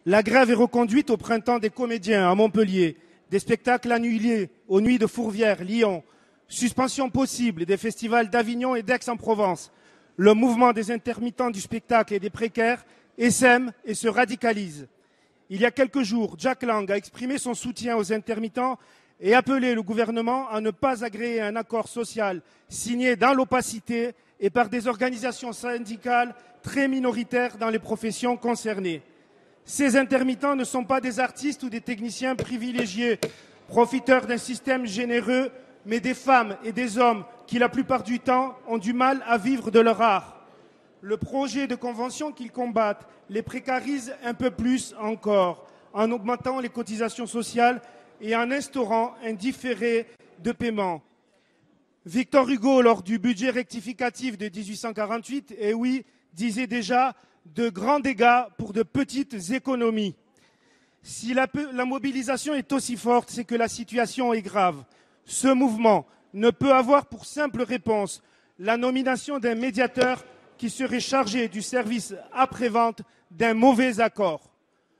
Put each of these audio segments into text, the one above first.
La grève est reconduite au printemps des comédiens à Montpellier, des spectacles annulés aux Nuits de Fourvière, Lyon, suspension possible des festivals d'Avignon et d'Aix-en-Provence. Le mouvement des intermittents du spectacle et des précaires essaime et se radicalise. Il y a quelques jours, Jack Lang a exprimé son soutien aux intermittents et appelé le gouvernement à ne pas agréer un accord social signé dans l'opacité et par des organisations syndicales très minoritaires dans les professions concernées. Ces intermittents ne sont pas des artistes ou des techniciens privilégiés, profiteurs d'un système généreux, mais des femmes et des hommes qui, la plupart du temps, ont du mal à vivre de leur art. Le projet de convention qu'ils combattent les précarise un peu plus encore, en augmentant les cotisations sociales et en instaurant un différé de paiement. Victor Hugo, lors du budget rectificatif de 1848, et oui, disait déjà de grands dégâts pour de petites économies. Si la mobilisation est aussi forte, c'est que la situation est grave. Ce mouvement ne peut avoir pour simple réponse la nomination d'un médiateur qui serait chargé du service après-vente d'un mauvais accord.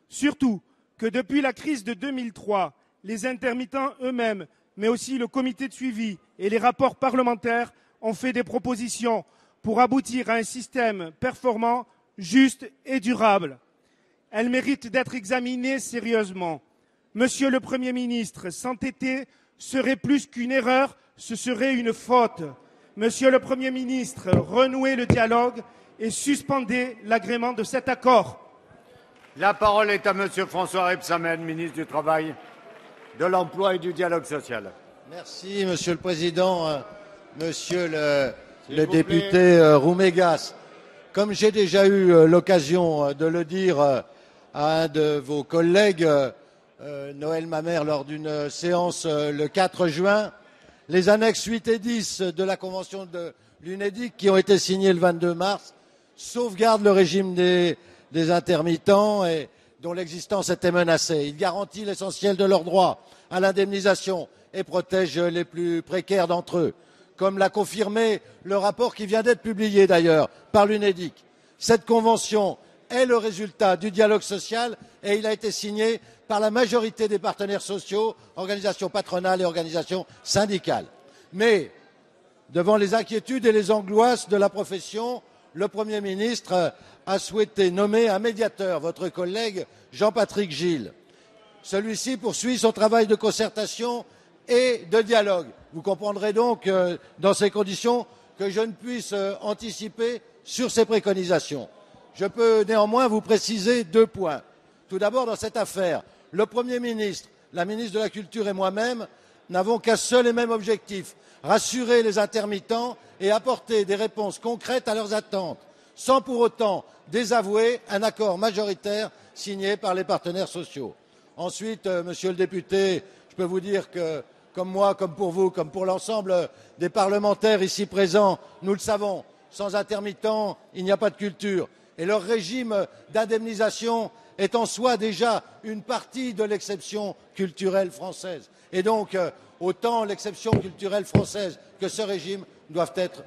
Surtout que depuis la crise de 2003, les intermittents eux-mêmes, mais aussi le comité de suivi et les rapports parlementaires ont fait des propositions pour aboutir à un système performant, juste et durable. Elles méritent d'être examinées sérieusement. Monsieur le Premier ministre, s'entêter serait plus qu'une erreur, ce serait une faute. Monsieur le Premier ministre, renouez le dialogue et suspendez l'agrément de cet accord. La parole est à Monsieur François Rebsamen, ministre du Travail, de l'Emploi et du Dialogue social. Merci, Monsieur le Président. Monsieur le député Roumégas, comme j'ai déjà eu l'occasion de le dire à un de vos collègues, Noël Mamère, lors d'une séance le 4 juin, les annexes 8 et 10 de la Convention de l'UNEDIC, qui ont été signées le 22 mars, sauvegardent le régime des intermittents et dont l'existence était menacée. Il garantit l'essentiel de leurs droits à l'indemnisation et protège les plus précaires d'entre eux, comme l'a confirmé le rapport qui vient d'être publié d'ailleurs par l'UNEDIC. Cette convention est le résultat du dialogue social et il a été signé par la majorité des partenaires sociaux, organisations patronales et organisations syndicales. Mais, devant les inquiétudes et les angoisses de la profession, le Premier ministre a souhaité nommer un médiateur, votre collègue Jean-Patrick Gille. Celui-ci poursuit son travail de concertation et de dialogue. Vous comprendrez donc, dans ces conditions, que je ne puisse anticiper sur ces préconisations. Je peux néanmoins vous préciser 2 points. Tout d'abord, dans cette affaire, le Premier ministre, la ministre de la Culture et moi-même n'avons qu'un seul et même objectif, rassurer les intermittents et apporter des réponses concrètes à leurs attentes, sans pour autant désavouer un accord majoritaire signé par les partenaires sociaux. Ensuite, monsieur le député, je peux vous dire que, comme moi, comme pour vous, comme pour l'ensemble des parlementaires ici présents, nous le savons, sans intermittents, il n'y a pas de culture. Et leur régime d'indemnisation est en soi déjà une partie de l'exception culturelle française. Et donc, autant l'exception culturelle française que ce régime doivent être